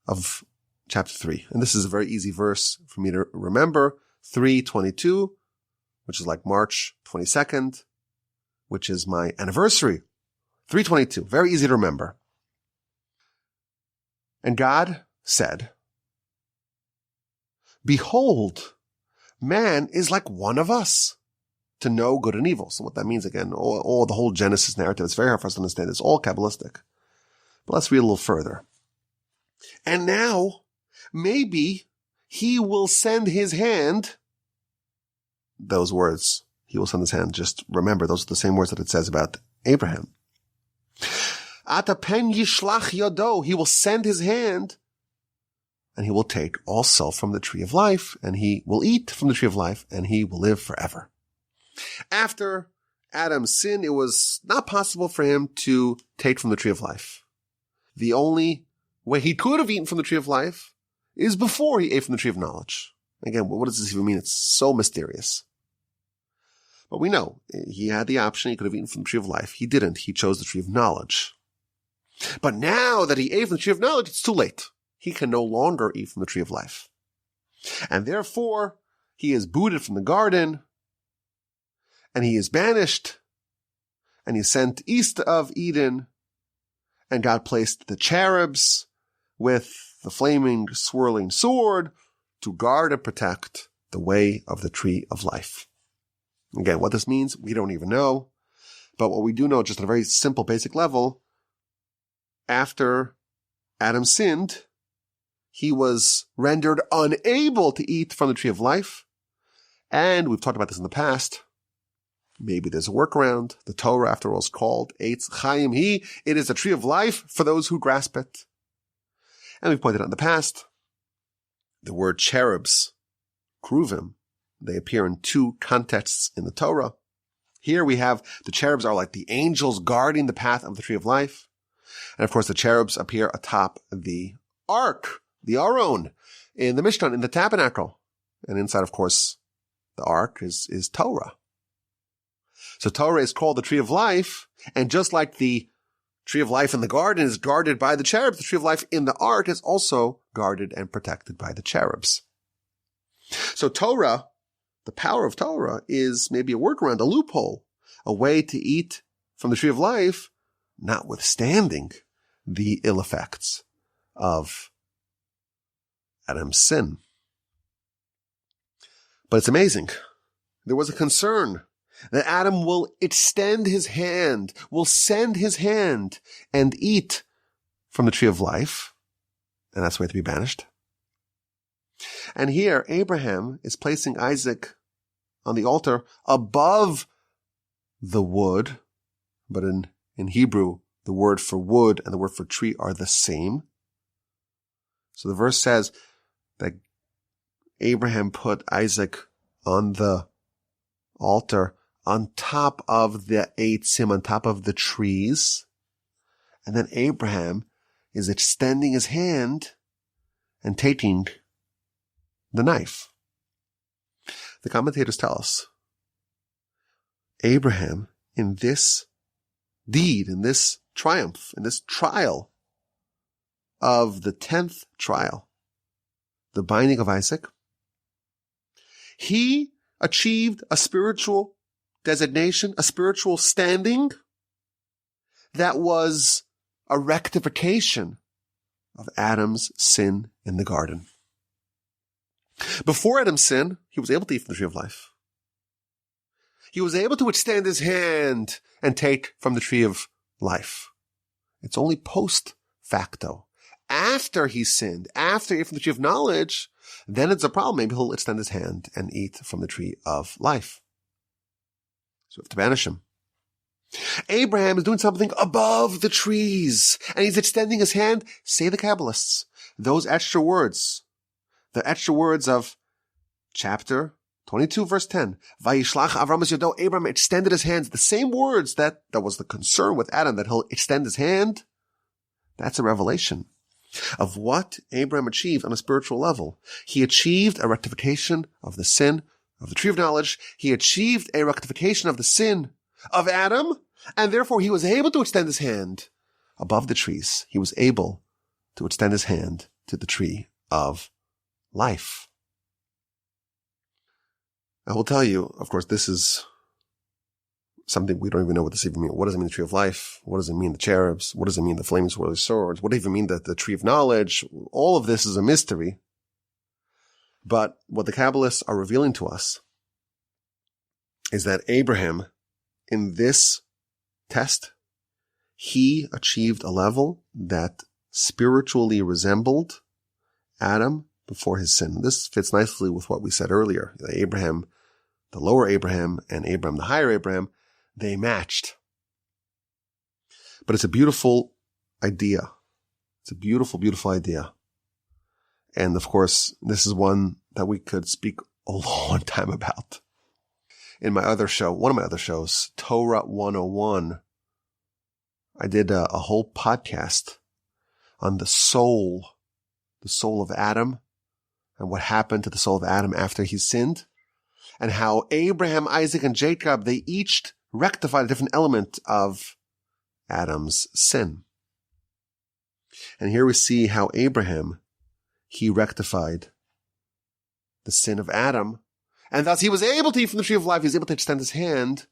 of chapter 3. And this is a very easy verse for me to remember. 3:22, which is like March 22nd, which is my anniversary. 3:22, very easy to remember. And God said, "Behold, man is like one of us to know good and evil." So what that means, again, all the whole Genesis narrative, it's very hard for us to understand. It's all Kabbalistic. But let's read a little further. And now, maybe he will send his hand. Those words, he will send his hand, just remember, those are the same words that it says about Abraham. Atapen yishlach yodo, he will send his hand, and he will take also from the tree of life, and he will eat from the tree of life, and he will live forever. After Adam's sin, it was not possible for him to take from the tree of life. The only way he could have eaten from the tree of life is before he ate from the tree of knowledge. Again, what does this even mean? It's so mysterious. But we know he had the option. He could have eaten from the tree of life. He didn't. He chose the tree of knowledge. But now that he ate from the tree of knowledge, it's too late. He can no longer eat from the tree of life. And therefore, he is booted from the garden, and he is banished, and he is sent east of Eden, and God placed the cherubs with the flaming, swirling sword to guard and protect the way of the tree of life. Again, what this means, we don't even know. But what we do know, just at a very simple, basic level, after Adam sinned, he was rendered unable to eat from the tree of life. And we've talked about this in the past. Maybe there's a workaround. The Torah, after all, is called Eitz Chaim Hi. It is a tree of life for those who grasp it. And we've pointed out in the past, the word cherubs, kruvim, they appear in two contexts in the Torah. Here we have the cherubs are like the angels guarding the path of the tree of life. And of course, the cherubs appear atop the ark, the Aron, in the Mishkan, in the tabernacle. And inside, of course, the ark is Torah. So Torah is called the tree of life, and just like the tree of life in the garden is guarded by the cherubs, the tree of life in the ark is also guarded and protected by the cherubs. So Torah, the power of Torah, is maybe a workaround, a loophole, a way to eat from the tree of life, notwithstanding the ill effects of Adam's sin. But it's amazing. There was a concern that Adam will extend his hand, will send his hand and eat from the tree of life. And that's why to be banished. And here, Abraham is placing Isaac on the altar above the wood. But in Hebrew, the word for wood and the word for tree are the same. So the verse says that Abraham put Isaac on the altar on top of the eitzim, on top of the trees. And then Abraham is extending his hand and taking the knife. The commentators tell us Abraham, in this deed, in this triumph, in this trial of the 10th trial, the binding of Isaac, He achieved a spiritual designation, a spiritual standing that was a rectification of Adam's sin in the garden. Before Adam's sin, he was able to eat from the tree of life. He was able to extend his hand and take from the tree of life. It's only post facto. After he sinned, after he ate from the tree of knowledge, then it's a problem. Maybe he'll extend his hand and eat from the tree of life. So we have to banish him. Abraham is doing something above the trees, and he's extending his hand, say the Kabbalists, those extra words, the extra words of chapter 22, verse 10. Vayishlach Avram es yodo. Abraham extended his hands. The same words that was the concern with Adam, that he'll extend his hand. That's a revelation of what Abraham achieved on a spiritual level. He achieved a rectification of the sin of the tree of knowledge. He achieved a rectification of the sin of Adam, and therefore he was able to extend his hand above the trees. He was able to extend his hand to the tree of life. I will tell you, of course, this is something we don't even know what this even means. What does it mean, the tree of life? What does it mean, the cherubs? What does it mean, the flaming sword swords? What does it even mean, the tree of knowledge? All of this is a mystery. But what the Kabbalists are revealing to us is that Abraham, in this test, he achieved a level that spiritually resembled Adam before his sin. This fits nicely with what we said earlier. Abraham, the lower Abraham, and Abraham, the higher Abraham, they matched. But it's a beautiful idea. It's a beautiful, beautiful idea. And of course, this is one that we could speak a long time about. In my other show, one of my other shows, Torah 101, I did a whole podcast on the soul of Adam, and what happened to the soul of Adam after he sinned, and how Abraham, Isaac, and Jacob, they each rectified a different element of Adam's sin. And here we see how Abraham, he rectified the sin of Adam, and thus he was able to eat from the tree of life. He was able to extend his hand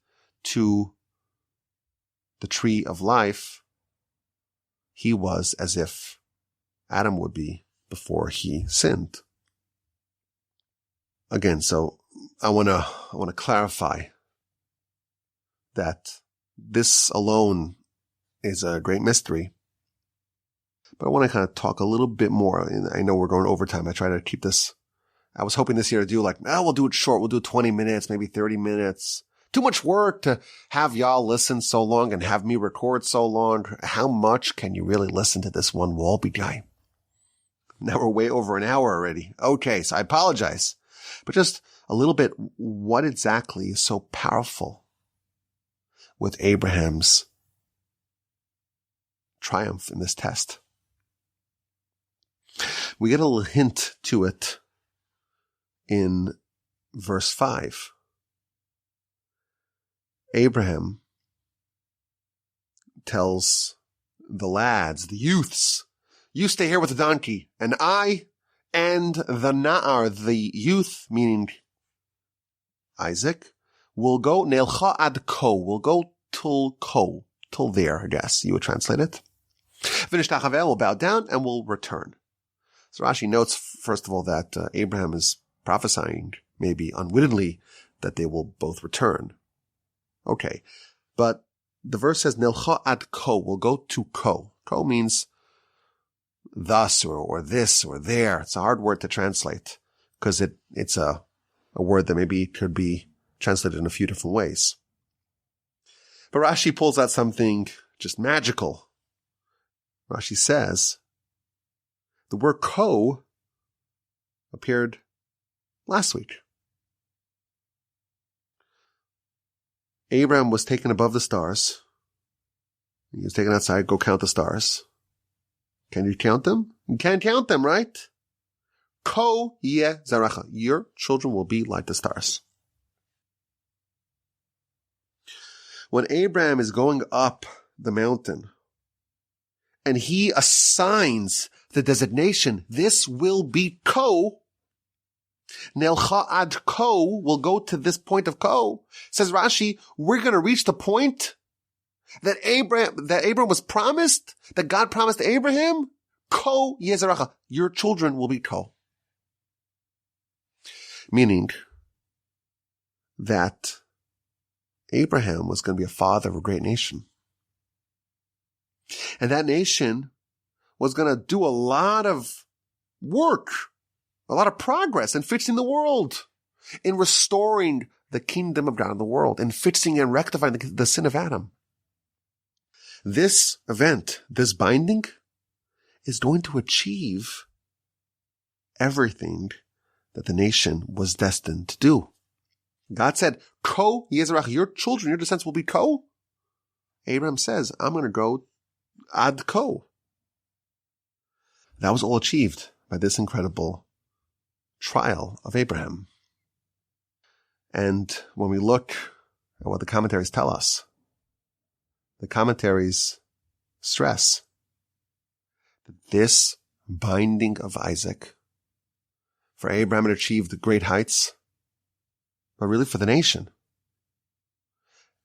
to the tree of life. He was as if Adam would be before he sinned. Again, so I want to clarify that this alone is a great mystery. But I want to kind of talk a little bit more. And I know we're going overtime. I try to keep this. I was hoping this year to do we'll do it short. We'll do 20 minutes, maybe 30 minutes. Too much work to have y'all listen so long and have me record so long. How much can you really listen to this one Walby guy? Now we're way over an hour already. Okay, so I apologize. But just a little bit, what exactly is so powerful with Abraham's triumph in this test? We get a little hint to it in verse 5. Abraham tells the lads, the youths, you stay here with the donkey, and I and the na'ar, the youth, meaning Isaac, will go neilcha ad ko, will go till there, I guess you would translate it. V'nishtachaveh, will bow down and will return. So Rashi notes, first of all, that Abraham is prophesying, maybe unwittingly, that they will both return. Okay, but the verse says, Nelcha ad ko, will go to ko. Ko means thus or this or there. It's a hard word to translate because it's a word that maybe could be translated in a few different ways. But Rashi pulls out something just magical. Rashi says, the word ko appeared last week. Abraham was taken above the stars. He was taken outside, go count the stars. Can you count them? You can't count them, right? Ko yeh zaracha. Your children will be like the stars. When Abraham is going up the mountain and he assigns the designation, this will be ko, Nelcha ad ko, will go to this point of ko. Says Rashi, we're going to reach the point that Abraham was promised, that God promised Abraham, ko yezeracha, your children will be ko. Meaning that Abraham was going to be a father of a great nation. And that nation was going to do a lot of work, a lot of progress in fixing the world, in restoring the kingdom of God in the world, in fixing and rectifying the sin of Adam. This event, this binding, is going to achieve everything that the nation was destined to do. God said, Ko Yezerach, your children, your descendants will be Ko. Abraham says, I'm going to go ad Ko. That was all achieved by this incredible trial of Abraham. And when we look at what the commentaries tell us, the commentaries stress that this binding of Isaac for Abraham, it achieved great heights, but really for the nation.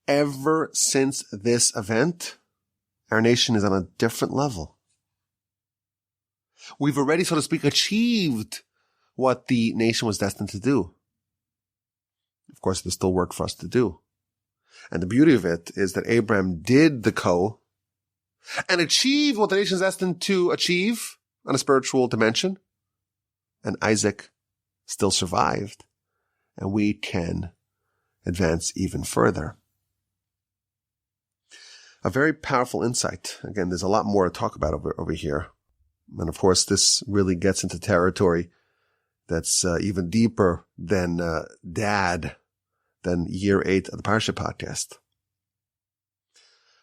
Ever since this event, our nation is on a different level. We've already, so to speak, achieved what the nation was destined to do. Of course, there's still work for us to do. And the beauty of it is that Abraham did the ko and achieved what the nation is destined to achieve on a spiritual dimension. And Isaac still survived, and we can advance even further. A very powerful insight. Again, there's a lot more to talk about over here. And of course, this really gets into territory that's even deeper than than year 8 of the Parsha podcast.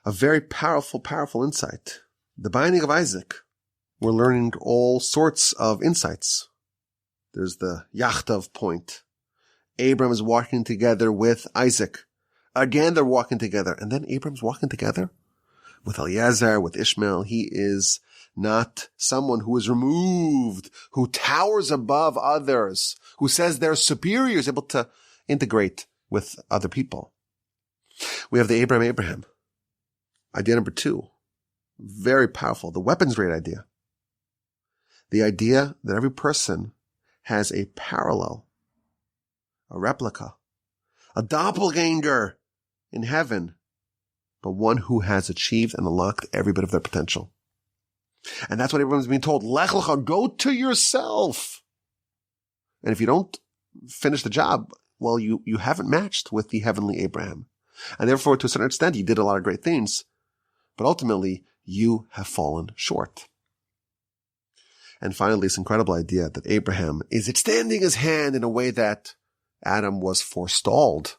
A very powerful, powerful insight. The binding of Isaac. We're learning all sorts of insights. There's the Yachtav point. Abraham is walking together with Isaac. Again, they're walking together. And then Abraham's walking together with Eliezer, with Ishmael. He is not someone who is removed, who towers above others, who says they're superior, is able to integrate with other people. We have the Abraham. Idea number 2. Very powerful. The weapons grade idea. The idea that every person has a parallel, a replica, a doppelganger in heaven, but one who has achieved and unlocked every bit of their potential. And that's what everyone's being told. Lech lecha, go to yourself. And if you don't finish the job, well, you haven't matched with the heavenly Abraham. And therefore, to a certain extent, you did a lot of great things, but ultimately, you have fallen short. And finally, this incredible idea that Abraham is extending his hand in a way that Adam was forestalled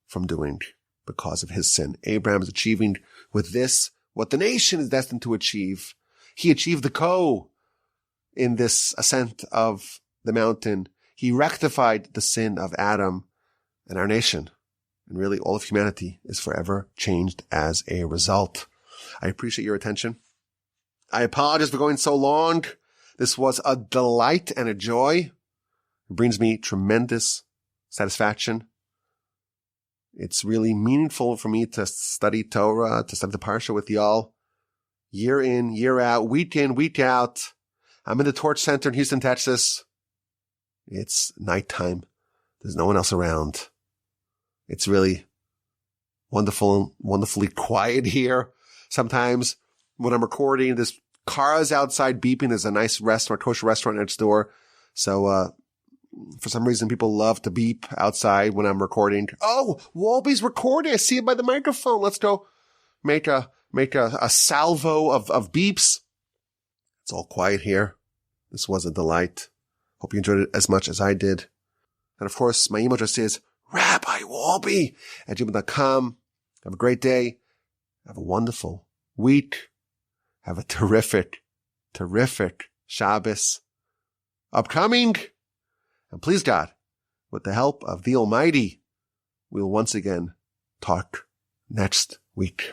from doing because of his sin. Abraham is achieving with this what the nation is destined to achieve. He achieved the ko in this ascent of the mountain. He rectified the sin of Adam and our nation. And really all of humanity is forever changed as a result. I appreciate your attention. I apologize for going so long. This was a delight and a joy. It brings me tremendous satisfaction. It's really meaningful for me to study Torah, to study the Parsha with y'all. Year in, year out, week in, week out. I'm in the Torch Center in Houston, Texas. It's nighttime. There's no one else around. It's really wonderfully quiet here. Sometimes when I'm recording, there's cars outside beeping. There's a nice restaurant, kosher restaurant next door. So, for some reason, people love to beep outside when I'm recording. Oh, Walby's recording. I see it by the microphone. Let's go make a salvo of beeps. It's all quiet here. This was a delight. Hope you enjoyed it as much as I did. And of course, my email address is rabbiwalby@gmail.com. Have a great day. Have a wonderful week. Have a terrific Shabbos upcoming. And please God, with the help of the Almighty, we will once again talk next week.